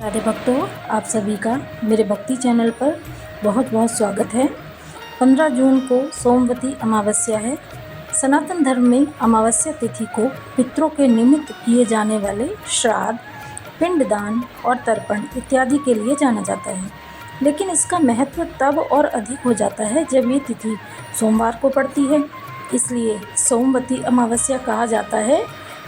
राधे भक्तों, आप सभी का मेरे भक्ति चैनल पर बहुत बहुत स्वागत है। 15 जून को सोमवती अमावस्या है। सनातन धर्म में अमावस्या तिथि को पितरों के निमित्त किए जाने वाले श्राद्ध, पिंडदान और तर्पण इत्यादि के लिए जाना जाता है। लेकिन इसका महत्व तब और अधिक हो जाता है जब ये तिथि सोमवार को पड़ती है। इसलिए सोमवती अमावस्या कहा जाता है,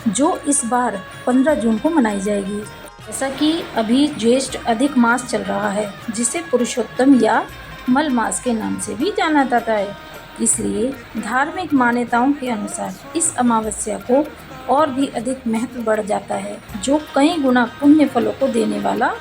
जो इस बार 15 जून को मनाई जाएगी। जैसा कि अभी ज्येष्ठ अधिक मास चल रहा है, जिसे पुरुषोत्तम या मल मास के नाम से भी जाना जाता है। इसलिए धार्मिक मान्यताओं के अनुसार इस अमावस्या को और भी अधिक महत्व बढ़ जाता है, जो कई गुना पुण्य फलों को देने वाला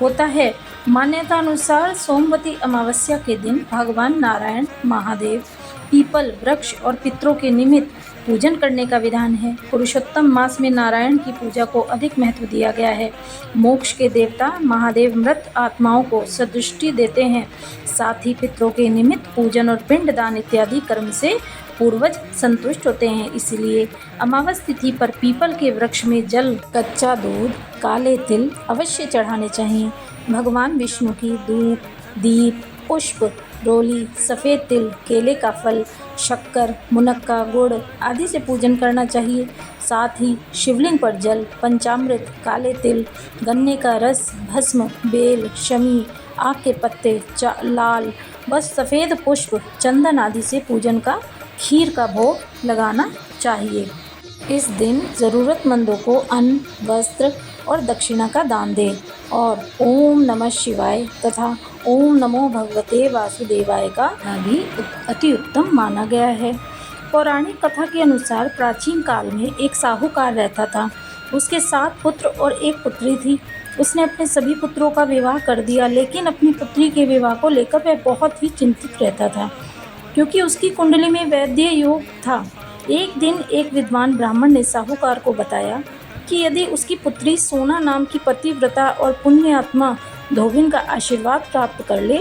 होता है। मान्यता अनुसार सोमवती अमावस्या के दिन भगवान नारायण, महादेव, पीपल वृक्ष और पितरों के निमित्त पूजन करने का विधान है। पुरुषोत्तम मास में नारायण की पूजा को अधिक महत्व दिया गया है। मोक्ष के देवता महादेव मृत आत्माओं को सदृष्टि देते हैं। साथ ही पितरों के निमित्त पूजन और पिंडदान इत्यादि कर्म से पूर्वज संतुष्ट होते हैं। इसलिए अमावस तिथि पर पीपल के वृक्ष में जल, कच्चा दूध, काले तिल अवश्य चढ़ाने चाहिए। भगवान विष्णु की धूप, दीप, पुष्प, रोली, सफ़ेद तिल, केले का फल, शक्कर, मुनक्का, गुड़ आदि से पूजन करना चाहिए। साथ ही शिवलिंग पर जल, पंचामृत, काले तिल, गन्ने का रस, भस्म, बेल, शमी, आक के पत्ते, लाल व सफ़ेद पुष्प, चंदन आदि से पूजन का खीर का भोग लगाना चाहिए। इस दिन ज़रूरतमंदों को अन्न, वस्त्र और दक्षिणा का दान दें और ओम नमः शिवाय तथा ओम नमो भगवते वासुदेवाय का भी अति उत्तम माना गया है। पौराणिक कथा के अनुसार प्राचीन काल में एक साहूकार रहता था। उसके 7 पुत्र और 1 पुत्री थी। उसने अपने सभी पुत्रों का विवाह कर दिया, लेकिन अपनी पुत्री के विवाह को लेकर वह बहुत ही चिंतित रहता था, क्योंकि उसकी कुंडली में वैद्य योग था। एक दिन एक विद्वान ब्राह्मण ने साहूकार को बताया कि यदि उसकी पुत्री सोना नाम की पतिव्रता और पुण्य आत्मा धोबिन का आशीर्वाद प्राप्त कर ले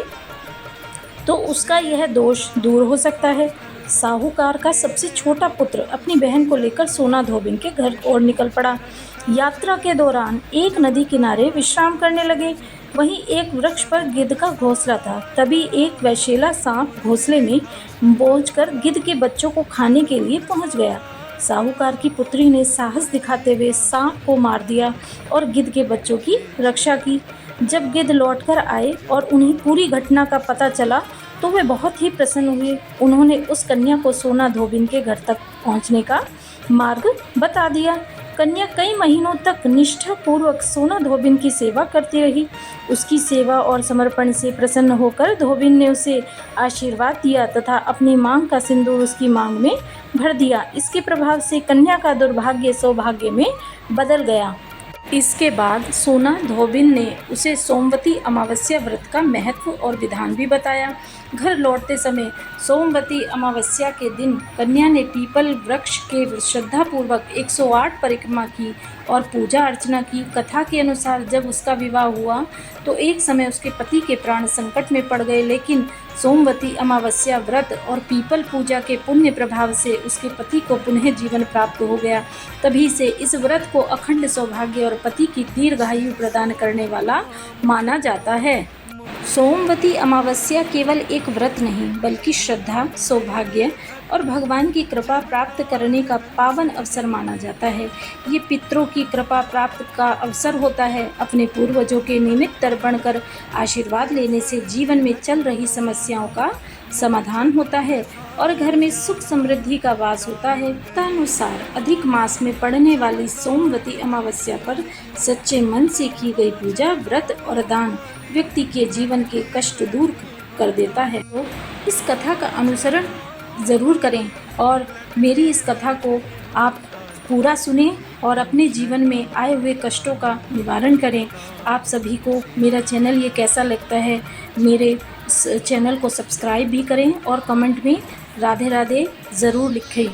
तो उसका यह दोष दूर हो सकता है। साहूकार का सबसे छोटा पुत्र अपनी बहन को लेकर सोना धोबिन के घर ओर निकल पड़ा। यात्रा के दौरान एक नदी किनारे विश्राम करने लगे। वहीं एक वृक्ष पर गिद्ध का घोंसला था। तभी एक वैशेला सांप घोंसले में पहुंचकर गिद्ध के बच्चों को खाने के लिए पहुंच गया। साहूकार की पुत्री ने साहस दिखाते हुए सांप को मार दिया और गिद्ध के बच्चों की रक्षा की। जब गिद्ध लौटकर आए और उन्हें पूरी घटना का पता चला तो वे बहुत ही प्रसन्न हुए। उन्होंने उस कन्या को सोना धोबिन के घर तक पहुंचने का मार्ग बता दिया। कन्या कई महीनों तक निष्ठापूर्वक सोना धोबिन की सेवा करती रही। उसकी सेवा और समर्पण से प्रसन्न होकर धोबिन ने उसे आशीर्वाद दिया तथा अपनी मांग का सिंदूर उसकी मांग में भर दिया। इसके प्रभाव से कन्या का दुर्भाग्य सौभाग्य में बदल गया। इसके बाद सोना धोबिन ने उसे सोमवती अमावस्या व्रत का महत्व और विधान भी बताया। घर लौटते समय सोमवती अमावस्या के दिन कन्या ने पीपल वृक्ष के श्रद्धापूर्वक 108 परिक्रमा की और पूजा अर्चना की। कथा के अनुसार जब उसका विवाह हुआ तो एक समय उसके पति के प्राण संकट में पड़ गए, लेकिन सोमवती अमावस्या व्रत और पीपल पूजा के पुण्य प्रभाव से उसके पति को पुनः जीवन प्राप्त हो गया। तभी से इस व्रत को अखंड सौभाग्य और पति की दीर्घायु प्रदान करने वाला माना जाता है। सोमवती अमावस्या केवल एक व्रत नहीं, बल्कि श्रद्धा, सौभाग्य और भगवान की कृपा प्राप्त करने का पावन अवसर माना जाता है। ये पितरों की कृपा प्राप्त का अवसर होता है। अपने पूर्वजों के निमित्त तर्पण कर आशीर्वाद लेने से जीवन में चल रही समस्याओं का समाधान होता है और घर में सुख समृद्धि का वास होता है। तदनुसार अधिक मास में पड़ने वाली सोमवती अमावस्या पर सच्चे मन से की गई पूजा, व्रत और दान व्यक्ति के जीवन के कष्ट दूर कर देता है। तो इस कथा का अनुसरण ज़रूर करें और मेरी इस कथा को आप पूरा सुनें और अपने जीवन में आए हुए कष्टों का निवारण करें। आप सभी को मेरा चैनल ये कैसा लगता है, मेरे चैनल को सब्सक्राइब भी करें और कमेंट में राधे राधे ज़रूर लिखें।